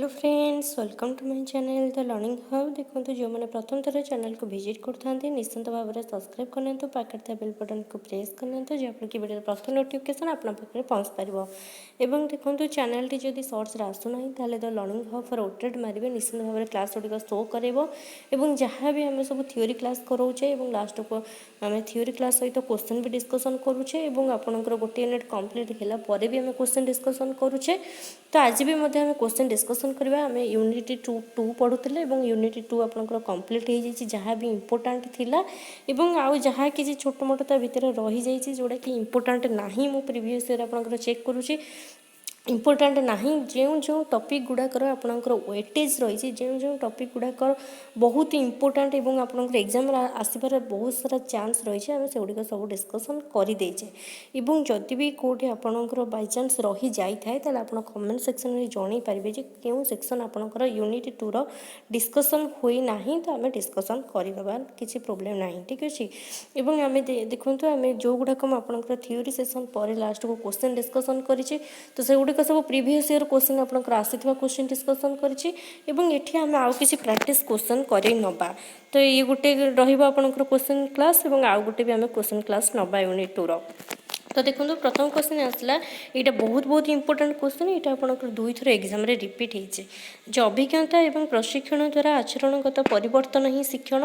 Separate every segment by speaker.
Speaker 1: Hello friends, welcome to my channel the learning hub. देखो जो मैंने प्रथम थर चैनल को विजिट करते निश्चिंत भाव में सब्सक्राइब करनी पाखे बेल बटन को प्रेस करनी जहाँफल कि वीडियो प्रथम नोटिफिकेशन आप पाखे पहुँच पार। और देखो चैनल टी जब सर्च आसूना ताले द लर्निंग हब फॉर ओटेड मारे निश्चिंत भाव में क्लास गुड़िक शो कर जहाँ भी आम सब थ्योरी क्लास करोचे लास्ट को आम थ्योरी क्लास सहित क्वेश्चन भी डिस्कसन करुचे आपंकर गोटे यूनिट कंप्लीट होगा भी आम क्वेश्चन डिस्कसन करुचे। तो आज भी क्वेश्चन डिस्कसन करवा आम यूनिट टू पढ़ुले यूनिट टू आपंकर कंप्लीट हो जाए जहाँ भी इम्पोर्टाट थिला आउ जहाँ कि छोट मोट ता भितर रही जाइए जोड़ा कि इम्पोर्टाट ना मो प्रिवियस ईयर आपंकर चेक करुँची इम्पोर्टाट ना जो जो टॉपिक गुड़ाकर आपंकर वेटेज रही जो जो टॉपिक गुड़ाकर बहुत इम्पोर्टाट और आपंकर एग्जाम आसबार बहुत सारा चांस रही आम से गुड़िक सब डिस्कसन करदेचे। जदि भी कौटे आपंकर बाई चान्स रही जाए तो आप कमेंट सेक्शन में जन पारे क्यों सेक्शन आपंकर यूनिट टू रो डिस्कसन हुई ना तो आम डिस्कसन करदे किसी प्रोब्लेम ना ठीक अच्छे। आम देखो आम जो गुड़ाक आपंकर थ्योरी सेसन पर लास्ट को क्वेश्चन डिस्कसन करें तो से गुड़िक सब प्रीवियस ईयर क्वेश्चन आपंकर आसीथिबा क्वेश्चन डिस्कसन करें एठी आम आउ किसी प्रैक्टिस क्वेश्चन करे नबा। तो ये गोटे रहिबा आपंकर क्वेश्चन क्लास आउ गोटे भी आम क्वेश्चन क्लास नबा यूनिट टू रो। तो देखो प्रथम क्वेश्चन आसला यहाँ बहुत बहुत इंपोर्टेंट क्वेश्चन यहाँ आपंकर दुई थर एग्जाम रे रिपीट होइछे जो अभिज्ञता एवं प्रशिक्षण द्वारा आचरणगत परिवर्तन ही शिक्षण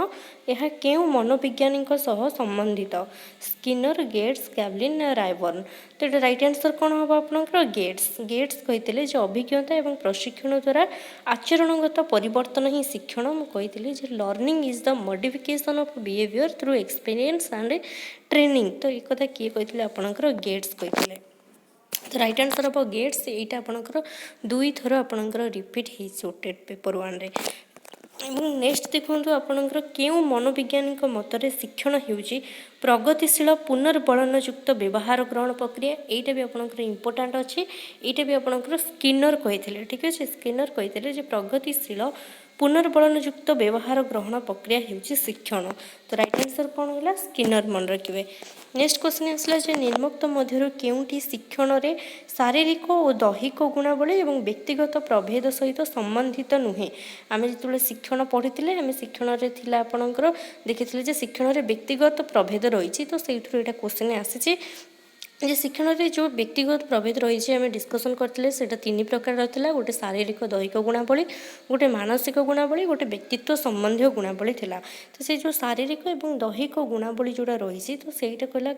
Speaker 1: यह केउ मनोविज्ञानी सह संबंधित स्किनर गेट्स कैवलिन रायबर्न। तो ये राइट आंसर कौन हम आपंकर गेट्स गेट्स कहते जो अभिज्ञता एवं प्रशिक्षण द्वारा आचरणगत परिवर्तन ही शिक्षण मुझे learning is the modification of behaviour through experience and training. तो ये कथा किए कहते आपंकर गेट्स कहते। तो राइट आंसर हम गेट्स यहाँ आपंकर दुई थर आपंकर रिपीट होटेड पेपर वन रे। नेक्स्ट देखो आपंकर क्यों मनोविज्ञानी मतरे शिक्षण होउची प्रगतिशील पुनर्बलनयुक्त व्यवहार ग्रहण प्रक्रिया यहाँ भी आपंकर इम्पोर्टाट अच्छी यहाँ भी आपंकर स्किनर कहते ठीक अच्छे स्किनर कहते प्रगतिशील पुनर्बलनयुक्त व्यवहार ग्रहण प्रक्रिया होउची शिक्षण। तो राइट आंसर कौन है स्किनर मन रखिए। नेक्स्ट क्वेश्चन आसला निम्नोक्त मध्य केउटी शिक्षण रे शारीरिक और दैहिक गुणावली और व्यक्तिगत प्रभेद सहित संबंधित नुहे। आम जो शिक्षण पढ़ी आम शिक्षण रे आपणकर देखी शिक्षण रे व्यक्तिगत प्रभेद रही तो से क्वेश्चन आसी जे शिक्षण रे जो व्यक्तिगत प्रभेद रही आम डिस्कसन करते तीन प्रकार रहा गोटे शारीरिक दैहिक गुणावली गोटे मानसिक गुणावली गोटे व्यक्तित्व संबंधी गुणावली थिला। तो से जो शारीरिक और दैहिक गुणावली जोड़ा रही तो सहीटा कहला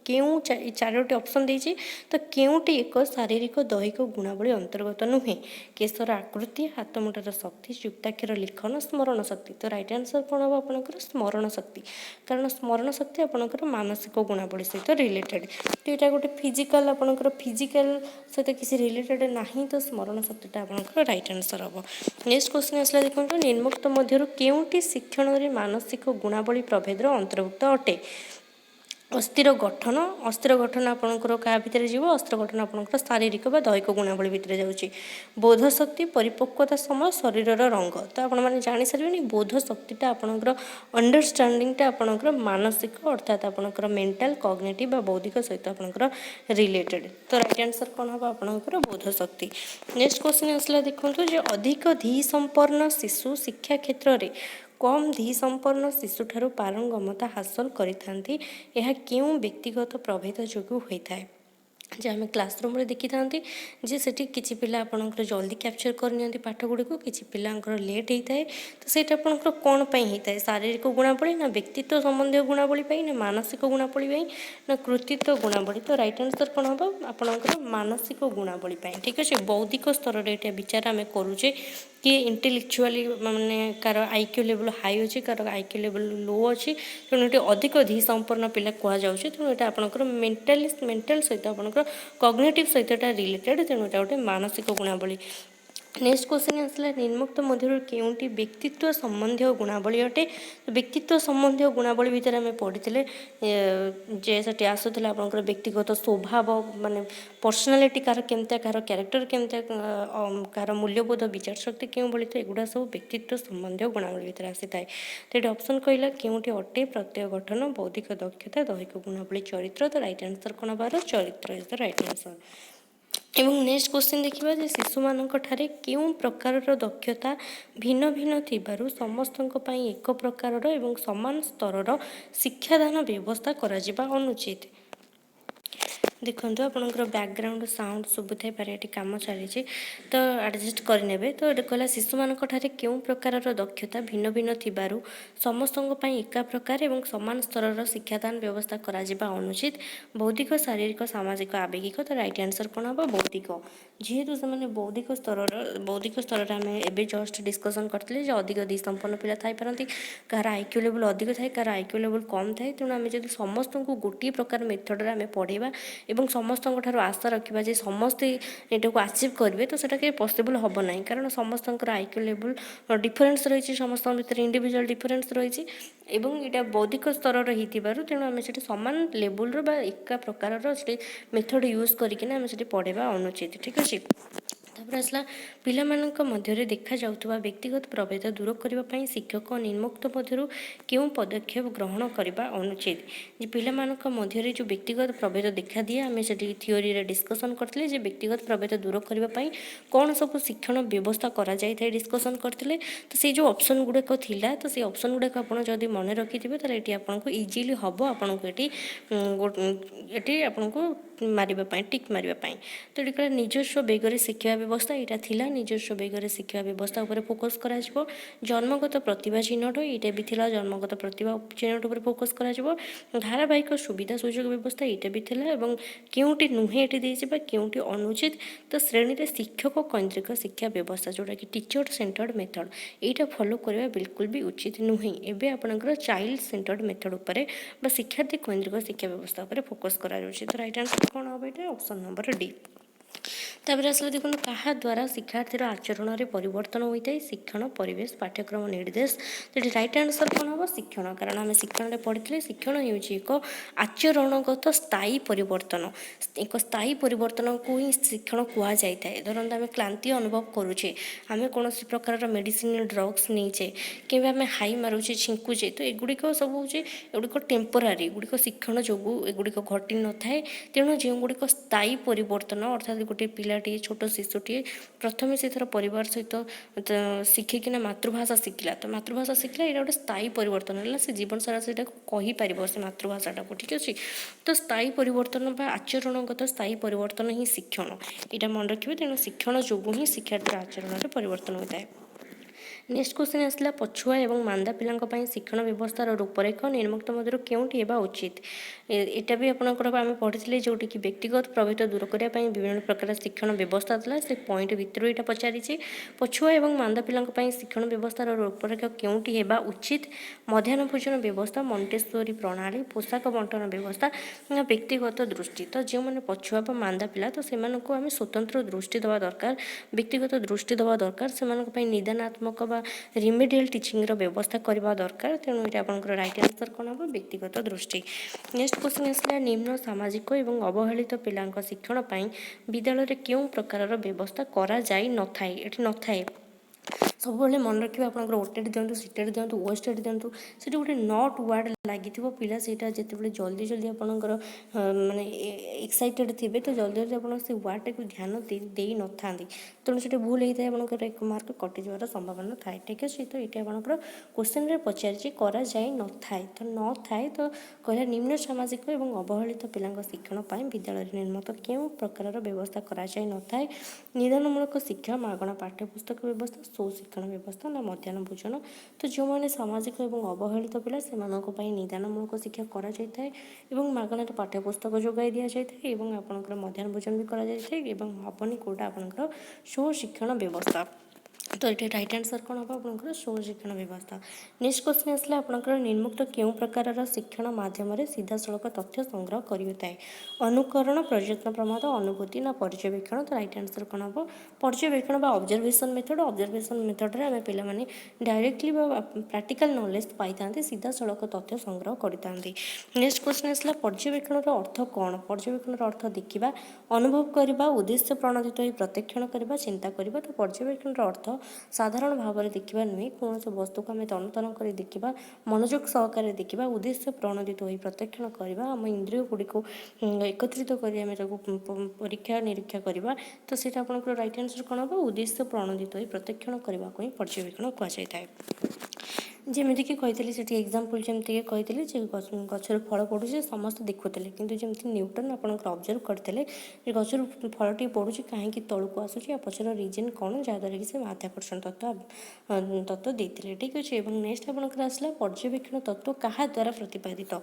Speaker 1: क्यों चारोटी ऑप्शन देछि तो क्योंटी एक शारीरिक दैहिक गुणावली अंतर्गत नुहे केशर आकृति हाथ मुठार शक्ति युक्ताक्षर लिखन स्मरण शक्ति। तो राइट आंसर कौन हम आपंकर स्मरण शक्ति कारण स्मरण शक्ति आपंकर मानसिक गुणावली सहित रिलेटेड। तो यहाँ गोटे फिजिकाल आपंकर फिजिकाल सहित किसी रिलेटेड ना तो स्मरण शक्तिटा आपंकर राइट आंसर हम। नेक्स्ट क्वेश्चन आसला देखो निम्नोक्त मध्य केउटी शिक्षण रे मानसिक गुणावली प्रभेद अंतर्भुक्त अटे अस्थिर गठन आपंकर क्या भितर जीव अस्थिर गठन आपंकर शारीरिक व दैहिक गुणावली भितर जाऊँगी बोध शक्ति परिपक्वता समय शरीर रंग। तो आप जानी सारे बोध शक्तिटा आपंकर अंडरस्टांडिंगटा आपंकर मानसिक अर्थात आपंकर मेंटल कॉग्निटिव बौद्धिक सहित आपंकर रिलेटेड। तो राइट आंसर कौन हम आपंकर बोध शक्ति। नेक्स्ट क्वेश्चन आसला देखो जो अधिक धी संपन्न शिशु शिक्षा क्षेत्र में कम धी संपन्न शिशुठार पारंगमता हासिल करिथांती यह क्यों व्यक्तिगत प्रभेद जोगु होता है जे आम क्लासरूम रे देखी था जे सेठी किछि पिला आपनकर जल्दी कैप्चर करनी पाठ गुड़ी को किछि पिलांकर लेट होता है। तो सेटा आपनकर कौन पाई होता है शारीरिक गुणावली ना व्यक्तित्व संबंधी गुणावली पाई ना मानसिक गुणावली पाई ना कृतित्व गुणावली। तो राइट आंसर कौन हम आपनकर मानसिक गुणावली पाई ठीक अच्छे। बौद्धिक स्तर रे विचार आम करुचे कि इंटेलेक्चुअली माने कार आईक्यू लेवल हाई अच्छी कार आईक्यू लेवल लो अच्छी तेणु ये अधिक धी संपन्न पिला कहुचे। तेणु यहाँ आपंकर मेंटल सहित आपंकर कॉग्निटिव सहित रिलेटेड तेणु यहाँ गोटे मानसिक गुणावली। नेक्स्ट क्वेश्चन आसला निम्नोक्त मध्य केउटी व्यक्तित्व संबंधी गुणावली अटे। तो व्यक्तित्व संबंधी गुणावली भितर आम पढ़ी जे आसूला आपंकर व्यक्तिगत स्वभाव माने पर्सनालीटी कार केमता कार क्यारेक्टर केमता कार मूल्यबोध विचार शक्ति क्यों बोली तो एगुड़ा सब व्यक्तित्व संबंधी गुणावली भितर आसी थाए। तो ये ऑप्शन कहला केउटी अटे प्रत्यय गठन बौद्धिक दक्षता दैहिक गुणावली चरित्र। तो राइट आंसर कौन बार चरित्र इज द राइट आंसर। ଏବଂ ନେକ୍ସଟ क्वेश्चन देखिबा जे शिशुमानଙ୍କ ठारे केउं प्रकारर दक्षता भिन्न भिन्न थिबारु समस्तଙ୍କ ପାଇଁ ଏକ ପ୍ରକାରର ଏବଂ ସମାନ ସ୍ତରର ଶିକ୍ଷାଦାନ ବ୍ୟବସ୍ଥା କରାଯିବା ଅନୁଚିତ। देखो आपंकर बैकग्राउंड साउंड शुभुथाई पारे ये कम चली तो आडजस्ट करने तो ये कहला शिशु मान क्यों प्रकार दक्षता भिन्न भिन्न थिबारु समस्तों एका प्रकार एवं समान स्तर शिक्षादान व्यवस्था करा अनुचित बौद्धिक शारीरिक सामाजिक आवेगिक तो राइट आंसर कौन हम बौद्धिक जेहेतु से बौद्धिक स्तर आम ए जस्ट डिस्कसन करते अधिक दिसंपन्न पिला थी कहार आईक्यू लेवल अधिक थाए कहार आईक्यू लेवल कम थाए तेणु आम जब समस्त को गोटे प्रकार मेथड आम पढ़ेबा এবং ସମସ୍ତଙ୍କଠାରୁ ଆଶା ରଖିବା ଯେ ସମସ୍ତେ ଏଟାକୁ ଆଚିଭ୍ କରିବେ ତ ସେଟା କେବେ ପସିବଲ୍ ହେବ ନାହିଁ କାରଣ ସମସ୍ତଙ୍କର ଆଇକ୍ୟୁ ଲେବୁଲ୍ ଡିଫରେନ୍ସ ରହିଛି ସମସ୍ତଙ୍କ ଭିତରେ ଇଣ୍ଡିଭିଜୁଆଲ୍ ଡିଫରେନ୍ସ ରହିଛି ଏବଂ ଏଇଟା ବୌଦ୍ଧିକ ସ୍ତରର ହେଇଥିବାରୁ ତେଣୁ ଆମେ ସେଠି ସମାନ ଲେବୁଲ୍ର ବା ଏକା ପ୍ରକାରର ସେଠି ମେଥଡ଼ ୟୁଜ୍ କରିକିନା ଆମେ ସେଠି ପଢ଼େଇବା ଅନୁଚିତ ଠିକ୍ ଅଛି। ତାପରେ ଆସିଲା ପିଲାମାନଙ୍କ ମଧ୍ୟରେ ଦେଖାଯାଉଥିବା ବ୍ୟକ୍ତିଗତ ପ୍ରଭେଦ ଦୂର କରିବା ପାଇଁ ଶିକ୍ଷକ ନିମ୍ନୋକ୍ତ ମଧ୍ୟରୁ କେଉଁ ପଦକ୍ଷେପ ଗ୍ରହଣ କରିବା ଅନୁଚିତ ଯେ ପିଲାମାନଙ୍କ ମଧ୍ୟରେ ଯେଉଁ ବ୍ୟକ୍ତିଗତ ପ୍ରଭେଦ ଦେଖାଦିଏ ଆମେ ସେଠି ଥିଓରିରେ ଡିସ୍କସନ୍ କରିଥିଲେ ଯେ ବ୍ୟକ୍ତିଗତ ପ୍ରଭେଦ ଦୂର କରିବା ପାଇଁ କ'ଣ ସବୁ ଶିକ୍ଷଣ ବ୍ୟବସ୍ଥା କରାଯାଇଥାଏ ଡିସ୍କସନ୍ କରିଥିଲେ ତ ସେଇ ଯେଉଁ ଅପସନ୍ ଗୁଡ଼ାକ ଥିଲା ତ ସେଇ ଅପସନ୍ ଗୁଡ଼ାକ ଆପଣ ଯଦି ମନେ ରଖିଥିବେ ତାହେଲେ ଏଠି ଆପଣଙ୍କୁ ଇଜିଲି ହେବ ଆପଣଙ୍କୁ ଏଠି ଆପଣଙ୍କୁ ମାରିବା ପାଇଁ ଟିକ୍ ମାରିବା ପାଇଁ ତ ଏଠି କହିଲା ନିଜସ୍ୱ ବେଗରେ ଶିଖିବା ବ୍ୟବସ୍ଥା ଏଇଟା ଥିଲା ନିଜସ୍ୱ ବେଗରେ ଶିଖିବା ବ୍ୟବସ୍ଥା ଉପରେ ଫୋକସ୍ କରାଯିବ ଜନ୍ମଗତ ପ୍ରତିଭା ଚିହ୍ନଟ ଏଇଟା ବି ଥିଲା ଜନ୍ମଗତ ପ୍ରତିଭା ଚିହ୍ନଟ ଉପରେ ଫୋକସ୍ କରାଯିବ ଧାରାବାହିକ ସୁବିଧା ସୁଯୋଗ ବ୍ୟବସ୍ଥା ଏଇଟା ବି ଥିଲା ଏବଂ କେଉଁଠି ନୁହେଁ ଏଠି ଦେଇଛି ବା କେଉଁଠି ଅନୁଚିତ ତ ଶ୍ରେଣୀରେ ଶିକ୍ଷକ କୈନ୍ଦ୍ରିକ ଶିକ୍ଷା ବ୍ୟବସ୍ଥା ଯେଉଁଟାକି ଟିଚର ସେଣ୍ଟର୍ଡ ମେଥଡ଼ ଏଇଟା ଫଲୋ କରିବା ବିଲକୁଲ ବି ଉଚିତ ନୁହେଁ ଏବେ ଆପଣଙ୍କର ଚାଇଲ୍ଡ ସେଣ୍ଟର୍ଡ ମେଥଡ଼ ଉପରେ ବା ଶିକ୍ଷାର୍ଥୀ କୈନ୍ଦ୍ରିକ ଶିକ୍ଷା ବ୍ୟବସ୍ଥା ଉପରେ ଫୋକସ୍ କରାଯାଉଛି ତ ରାଇଟ୍ ଆନ୍ସର କ'ଣ ହେବ ଏଇଟା ଅପସନ୍ ନମ୍ବର ଡି। ତାପରେ ଆସିଲେ ଦେଖନ୍ତୁ କାହା ଦ୍ୱାରା ଶିକ୍ଷାର୍ଥୀର ଆଚରଣରେ ପରିବର୍ତ୍ତନ ହୋଇଥାଏ ଶିକ୍ଷଣ ପରିବେଶ ପାଠ୍ୟକ୍ରମ ନିର୍ଦ୍ଦେଶ ସେଠି ରାଇଟ୍ ଆନ୍ସର କ'ଣ ହେବ ଶିକ୍ଷଣ କାରଣ ଆମେ ଶିକ୍ଷଣରେ ପଢ଼ିଥିଲେ ଶିକ୍ଷଣ ହେଉଛି ଏକ ଆଚରଣଗତ ସ୍ଥାୟୀ ପରିବର୍ତ୍ତନ ଏକ ସ୍ଥାୟୀ ପରିବର୍ତ୍ତନକୁ ହିଁ ଶିକ୍ଷଣ କୁହାଯାଇଥାଏ ଧରନ୍ତୁ ଆମେ କ୍ଳାନ୍ତି ଅନୁଭବ କରୁଛେ ଆମେ କୌଣସି ପ୍ରକାରର ମେଡ଼ିସିନ ଡ୍ରଗ୍ସ ନେଇଛେ କିମ୍ବା ଆମେ ହାଇ ମାରୁଛେ ଛିଙ୍କୁଛେ ତ ଏଗୁଡ଼ିକ ସବୁ ହେଉଛି ଏଗୁଡ଼ିକ ଟେମ୍ପୋରାରୀ ଏଗୁଡ଼ିକ ଶିକ୍ଷଣ ଯୋଗୁଁ ଏଗୁଡ଼ିକ ଘଟି ନଥାଏ ତେଣୁ ଯେଉଁଗୁଡ଼ିକ ସ୍ଥାୟୀ ପରିବର୍ତ୍ତନ ଅର୍ଥାତ୍ ଗୋଟିଏ ପିଲାଟିଏ ଛୋଟ ଶିଶୁଟିଏ ପ୍ରଥମେ ସେ ତାର ପରିବାର ସହିତ ଶିଖିକିନା ମାତୃଭାଷା ଶିଖିଲା ତ ମାତୃଭାଷା ଶିଖିଲା ଏଇଟା ଗୋଟେ ସ୍ଥାୟୀ ପରିବର୍ତ୍ତନ ହେଲା ସେ ଜୀବନ ସାରା ସେଇଟାକୁ କହିପାରିବ ସେ ମାତୃଭାଷାଟାକୁ ଠିକ୍ ଅଛି ତ ସ୍ଥାୟୀ ପରିବର୍ତ୍ତନ ବା ଆଚରଣଗତ ସ୍ଥାୟୀ ପରିବର୍ତ୍ତନ ହିଁ ଶିକ୍ଷଣ ଏଇଟା ମନେ ରଖିବେ ତେଣୁ ଶିକ୍ଷଣ ଯୋଗୁଁ ହିଁ ଶିକ୍ଷାର୍ଥୀର ଆଚରଣରେ ପରିବର୍ତ୍ତନ ହୋଇଥାଏ। ନେକ୍ସଟ କ୍ୱେଶ୍ଚନ୍ ଆସିଲା ପଛୁଆ ଏବଂ ମାନ୍ଦା ପିଲାଙ୍କ ପାଇଁ ଶିକ୍ଷଣ ବ୍ୟବସ୍ଥାର ରୂପରେଖ ନିମ୍ନୋକ୍ତ ମଧ୍ୟରୁ କେଉଁଠି ହେବା ଉଚିତ ଏଇଟା ବି ଆପଣଙ୍କର ଆମେ ପଢ଼ିଥିଲେ ଯେଉଁଠିକି ବ୍ୟକ୍ତିଗତ ପ୍ରଭେଦ ଦୂର କରିବା ପାଇଁ ବିଭିନ୍ନ ପ୍ରକାର ଶିକ୍ଷଣ ବ୍ୟବସ୍ଥା ଥିଲା ସେ ପଏଣ୍ଟ ଭିତରୁ ଏଇଟା ପଚାରିଛି ପଛୁଆ ଏବଂ ମାନ୍ଦା ପିଲାଙ୍କ ପାଇଁ ଶିକ୍ଷଣ ବ୍ୟବସ୍ଥାର ରୂପରେଖ କେଉଁଠି ହେବା ଉଚିତ ମଧ୍ୟାହ୍ନ ଭୋଜନ ବ୍ୟବସ୍ଥା ମଣ୍ଟେସୋରୀ ପ୍ରଣାଳୀ ପୋଷାକ ବଣ୍ଟନ ବ୍ୟବସ୍ଥା ବ୍ୟକ୍ତିଗତ ଦୃଷ୍ଟି ତ ଯେଉଁମାନେ ପଛୁଆ ବା ମାନ୍ଦା ପିଲା ତ ସେମାନଙ୍କୁ ଆମେ ସ୍ୱତନ୍ତ୍ର ଦୃଷ୍ଟି ଦେବା ଦରକାର ବ୍ୟକ୍ତିଗତ ଦୃଷ୍ଟି ଦେବା ଦରକାର ସେମାନଙ୍କ ପାଇଁ ନିଦାନାତ୍ମକ ବା ରିମିଡ଼ିଆଲ ଟିଚିଂର ବ୍ୟବସ୍ଥା କରିବା ଦରକାର ତେଣୁ ଏଇଟା ଆପଣଙ୍କର ରାଇଟ୍ ଆନ୍ସର କ'ଣ ହେବ ବ୍ୟକ୍ତିଗତ ଦୃଷ୍ଟି। ନେକ୍ସଟ କ୍ୱେଶ୍ଚନ୍ ଆସିଲା ନିମ୍ନ ସାମାଜିକ ଏବଂ ଅବହେଳିତ ପିଲାଙ୍କ ଶିକ୍ଷଣ ପାଇଁ ବିଦ୍ୟାଳୟରେ କେଉଁ ପ୍ରକାରର ବ୍ୟବସ୍ଥା କରାଯାଇ ନଥାଏ ଏଠି ନଥାଏ ସବୁବେଳେ ମନେ ରଖିବେ ଆପଣଙ୍କର ଓଟେଟ୍ ଦିଅନ୍ତୁ ସିଟେଟ୍ ଦିଅନ୍ତୁ ଓଏଷ୍ଟେଟ୍ ଦିଅନ୍ତୁ ସେଠି ଗୋଟେ ନଟ୍ ୱାର୍ଡ଼ ଲାଗିଥିବ ପିଲା ସେଇଟା ଯେତେବେଳେ ଜଲ୍ଦି ଜଲ୍ଦି ଆପଣଙ୍କର ମାନେ ଏକ୍ସାଇଟେଡ଼୍ ଥିବେ ତ ଜଲ୍ଦି ଜଲ୍ଦି ଆପଣ ସେ ୱାର୍ଡ଼ଟାକୁ ଧ୍ୟାନ ଦେଇନଥାନ୍ତି ତେଣୁ ସେଠି ଭୁଲ ହେଇଥାଏ ଆପଣଙ୍କର ଏକ ମାର୍କ କଟିଯିବାର ସମ୍ଭାବନା ଥାଏ ଠିକ୍ ଅଛି ତ ଏଇଠି ଆପଣଙ୍କର କ୍ୱେଶ୍ଚନରେ ପଚାରିଛି କରାଯାଇ ନଥାଏ ତ ନଥାଏ ତ କହିଲା ନିମ୍ନ ସାମାଜିକ ଏବଂ ଅବହେଳିତ ପିଲାଙ୍କ ଶିକ୍ଷଣ ପାଇଁ ବିଦ୍ୟାଳୟରେ ନିର୍ମିତ କେଉଁ ପ୍ରକାରର ବ୍ୟବସ୍ଥା କରାଯାଇ ନଥାଏ ନିଦାନମୂଳକ ଶିକ୍ଷା ମାଗଣା ପାଠ୍ୟପୁସ୍ତକ ବ୍ୟବସ୍ଥା ସୁଶିକ୍ଷଣ ବ୍ୟବସ୍ଥା ନା ମଧ୍ୟାହ୍ନ ଭୋଜନ ତ ଯେଉଁମାନେ ସାମାଜିକ ଏବଂ ଅବହେଳିତ ପିଲା ସେମାନଙ୍କ ପାଇଁ ନିଦାନମୂଳକ ଶିକ୍ଷା କରାଯାଇଥାଏ ଏବଂ ମାଗଣାରେ ପାଠ୍ୟପୁସ୍ତକ ଯୋଗାଇ ଦିଆଯାଇଥାଏ ଏବଂ ଆପଣଙ୍କର ମଧ୍ୟାହ୍ନ ଭୋଜନ ବି କରାଯାଇଥାଏ ଏବଂ ହେବନି କେଉଁଟା ଆପଣଙ୍କର ସୁଶିକ୍ଷଣ ବ୍ୟବସ୍ଥା ତ ଏଠି ରାଇଟ୍ ଆନ୍ସର କ'ଣ ହେବ ଆପଣଙ୍କର ସୁଶିକ୍ଷଣ ବ୍ୟବସ୍ଥା। ନେକ୍ସଟ କ୍ୱେଶ୍ଚନ୍ ଆସିଲା ଆପଣଙ୍କର ନିମ୍ନୋକ୍ତ କେଉଁ ପ୍ରକାରର ଶିକ୍ଷଣ ମାଧ୍ୟମରେ ସିଧାସଳଖ ତଥ୍ୟ ସଂଗ୍ରହ କରିଥାଏ ଅନୁକରଣ ପ୍ରଯତ୍ନ ପ୍ରମାଦ ଅନୁଭୂତି ନା ପର୍ଯ୍ୟବେକ୍ଷଣ ତ ରାଇଟ୍ ଆନ୍ସର କ'ଣ ହେବ ପର୍ଯ୍ୟବେକ୍ଷଣ ବା ଅବଜରଭେସନ୍ ମେଥଡ଼ରେ ଆମେ ପିଲାମାନେ ଡାଇରେକ୍ଟଲି ବା ପ୍ରାକ୍ଟିକାଲ ନଲେଜ ପାଇଥାନ୍ତି ସିଧାସଳଖ ତଥ୍ୟ ସଂଗ୍ରହ କରିଥାନ୍ତି। ନେକ୍ସଟ କ୍ୱେଶ୍ଚନ୍ ଆସିଲା ପର୍ଯ୍ୟବେକ୍ଷଣର ଅର୍ଥ କ'ଣ ପର୍ଯ୍ୟବେକ୍ଷଣର ଅର୍ଥ ଦେଖିବା ଅନୁଭବ କରିବା ଉଦ୍ଦେଶ୍ୟ ପ୍ରଣୋଦିତ ହୋଇ ପ୍ରତ୍ୟକ୍ଷଣ କରିବା ଚିନ୍ତା କରିବା ତ ପର୍ଯ୍ୟବେକ୍ଷଣର ଅର୍ଥ साधारण भाव में देखा नुहे कौन वस्तु को आम तन तन कर देखा मनोयोग सहकार देखा उद्देश्य प्रणोदित हो प्रत्यक्षण करवा आम इंद्रिय गुड़ी को एकत्रित कर परीक्षा निरीक्षा करवा तो सीटा आपंकर राइट आंसर कौन हम उद्देश्य प्रणोदित हो प्रत्यक्षण करने को ही पर्यवेक्षण कहुए जमीक कही से एग्जाम्पल जमीक कही गचर फल पड़ू समस्त देखुले कि जमी न्यूटन आपंकर ऑब्जर्व करते गचर फलटी पड़ू कहीं तौक आसूँ पचर रिजन कौन जहाँद्वारा कि माध्याकर्षण तत्व देते ठीक अच्छे नेक्स्ट आपंकर आसला पर्यवेक्षण तत्व क्या द्वारा प्रतिपादित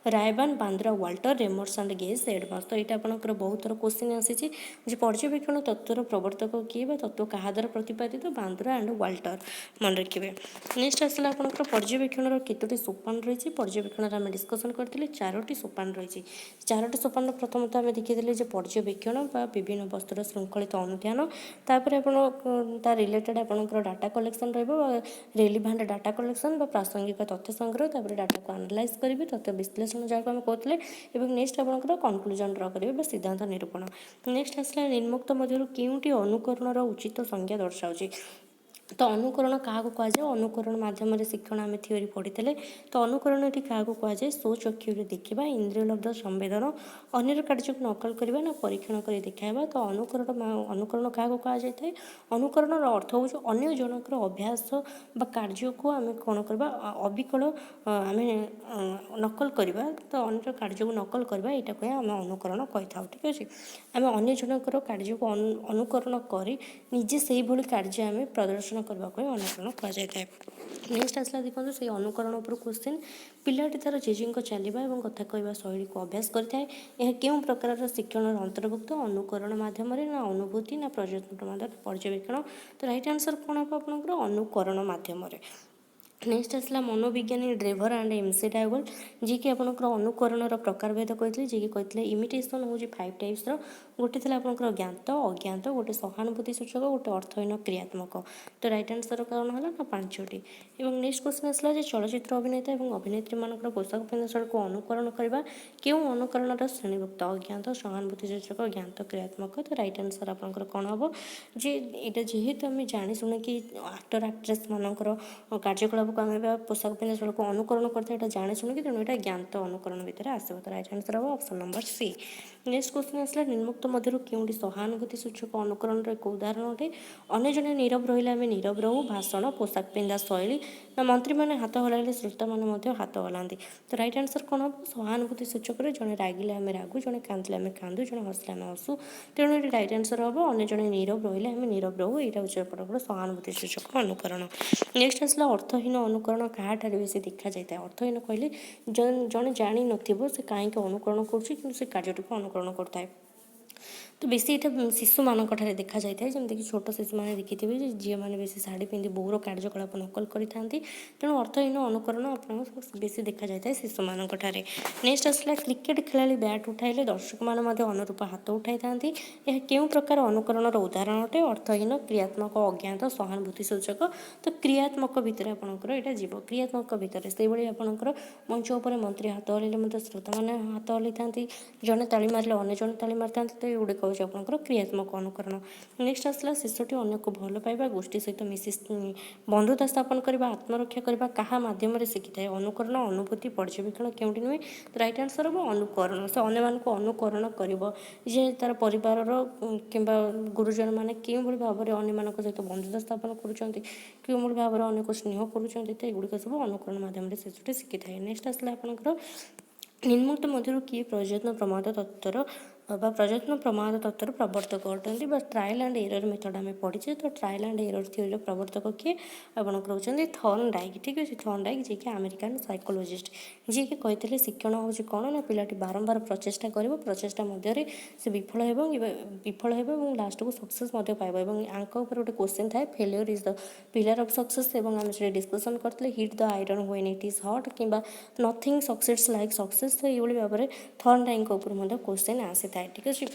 Speaker 1: रायबान Bandura Walter Remmers and Gage advance तो यहाँ आपंकर बहुत थर क्वेश्चन आसी पर्यवेक्षण तत्वर प्रवर्तक किए तत्व क्या द्वारा प्रतिपादित बांद्रा एंड वाल्टर मन रखिए नेक्स्ट आसला आप पर्यवेक्षण केतोटी सोपान रही पर्यवेक्षण आम डिस्कसन करते 4टी सोपान रही 4टी सोपान प्रथमतः आम देखी पर्यवेक्षण विभिन्न वस्तुर श्रृंखलित अनुध्यान तापर आप रिलेटेड आपंकर डाटा कलेक्शन रेलिभांट डाटा कलेक्शन प्रासंगिक तथ्य संग्रह तापर डाटा को एनालाइज करेंगे तथ्य विश्लेषण जहाँ आम कहते नेक्स्ट आपंकर कनक्लूजन ड्र करेंगे सिद्धांत निरूपण नेक्स्ट आसला निम्नोक्त मध्य केउंटी अनुकरण उचित संज्ञा दर्शाऊँ तो अनुकरण क्या कहुए अनुकरण मध्यम शिक्षण आम थीओरी पढ़ी तो अनुकरण ये क्या कहुए स्वचक्षु देखा इंद्रियलब्ध संवेदन अन्यर कार्य को नकल करवा ना परीक्षण कर देखा तो अनुकरण क्या कहुए अनुकरण अर्थ हो अन्य जनकर अभ्यास कार्य को आम कौन करवा अविकल आम नकल करवा तो अन्य कार्य को नकल करवा यहाँ कह आम अनुकरण कही था ठीक अच्छे आम अन्य जनकर कार्य को अनुकरण कर निजे से ही कार्य आम प्रदर्शन करने को अनुकरण कहुए नेक्स्ट आसला देखो से अनुकरण उपर क्वेश्चन पिलाटी तार जेजे चलवा और कथा कहवा शैली को अभ्यास करता है क्यों प्रकार शिक्षण अंतर्भुक्त अनुकरण मध्यम ना अनुभूति ना पर्यवेक्षण तो राइट आंसर कौन हम आपंकर अनुकरण मध्यम नेक्स्ट आसला मनोविज्ञानी ड्रेभर एंड एमसी डायगोल जी कि आपंकर अनुकरण प्रकार भेद कहते जी कहते इमिटेसन हूँ 5 टाइप्स गोटे थी आपंकर ज्ञात अज्ञात गोटे सहानुभूति सूचक गोटे अर्थहीन क्रियात्मक तो राइट आंसर कौन है ना 5टी नेक्स्ट क्वेश्चन आसला चलचित्र अभिनेता और अभिनेत्री मान पोशाक पिंधा को अनुकरण करवा क्यों अनुकरण श्रेणीभुक्त अज्ञात सहानुभूति सूचक ज्ञात क्रियात्मक तो राइट आंसर आपंकर कौन हम जे यहाँ जेहेतु आम जाशुणे कि आक्टर आक्ट्रेस मानकर कार्यकलाप को आम पोशाक पिंधा को अनुकरण करते हैं जाशुणे कि तेणु यहाँ ज्ञात अनुकरण भितर आसो तो राइट आंसर हम option number C next question आसला निम्नोक्त मध्य क्योंटी सहानुभूति सूचक अनुकरण एक उदाहरण अटे अन्य जन नीरव रही आम नीरव रहू भाषण पोशाक पिंधा शैली ना मंत्री मैंने हाथ हलाइले श्रोता मैंने हाथ हलांती तो राइट आंसर कौन हम सहानुभूति सूचक जड़े रागिले आम रागु जड़े कांदिले आम कांदू जड़े हसिले आम हसू तेणु ये राइट आंसर हम अन्य जन नीरव रही आम नीरव रहू यहाँ हूँ सहानुभूति सूचक अनुकरण नेक्स्ट आसला अर्थहीन अनुकरण क्या बेसी देखा जाए अर्थहीन कहले जड़े जाणी नथिबो से कहीं अनुकरण कर कार्यटी को अनुकरण करता है तो बेसी यहाँ शिशु मानक देखा जाए जमीक छोट शिशु मैंने देखी थे झी मैंने बेसी शाढ़ी पिंधि बोर कार्यकलाप नकल करते तेणु अर्थहीन अनुकरण आप बेसी देखा जाए शिशु मानक नेक्स्ट आसला क्रिकेट खेला बैट उठाइले दर्शक मैंने अनुरूप हाथ उठाई था यह क्यों प्रकार अनुकरण उदाहरण अटे अर्थहीन क्रियात्मक अज्ञात सहानुभूति सूचक तो क्रियात्मक भितर आपंकर यहाँ जीव क्रियात्मक भितर से आपंकर मंच उपर मंत्री हाथ हल्ले श्रोता मैंने हाथ हल्ई था जड़े ताली मारे अन्य जन ताली मारी था तो ये गुड़िक हूँ आपंकर क्रियात्मक अनुकरण नेक्स्ट आसला शिशुटी अन्य को भल पाइबा गोष्ठी सहित मिसी बंधुता स्थापन करने आत्मरक्षा करने क्या मध्यम शिखी था अनुकरण अनुभूति पर्यवेक्षण क्योंटी नुहे तो राइट आंसर हम अनुकरण से अन्य मानक अनुकरण कर तार परिवार कि गुरुजन मैंने क्यों भाव में अन्य मान सहित बंधुता स्थापन कर भाव में अन्य को स्नेह कर गुड़िक सब अनुकरण मध्यम शिशुटी शिखी था नेक्स्ट आसला आपंकर निम्नोक्त मध्य किए प्रयत्न प्रमाद तत्वर प्रयत्न प्रमाद तत्वर प्रवर्तक अटंती ट्रायल एंड एरर मेथड आम पढ़ीचे तो ट्रायल एंड एरर थ्योरी प्रवर्तक किए आपंकर होती थर्नडाइक ठीक अच्छे थर्नडाइक जी कि अमेरिकान साइकोलोजिस्ट जी कि कहते शिक्षण हूँ कौन ना पिलाटी बारंबार प्रचेषा कर प्रचेषा मध्य से विफल हो लास्ट को सक्सेस पाइब आंक उपर गोटे क्वेश्चन थाए failure is the pillar of success और आम डिस्कसन करते hit the iron when it is hot कि नथिंग सक्सेस लाइक सक्सेस तो ये भाव में थर्नडाइक उपर क्वेश्चन आसी था ठीक अच्छे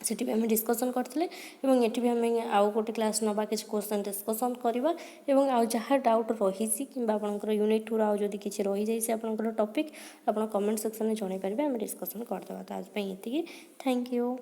Speaker 1: सेठी आम डिस्कसन करते ये भी आम आउ गोटे क्लास नवा किसी क्वेश्चन डिस्कसन करवा और जहाँ डाउट रही कि आपंकर यूनिट 2 आदि किसी रही जाइए आपंकर टॉपिक आप कमेंट सेक्शन में जन पारे आम डिस्कसन करदे तो आज ये थैंक यू।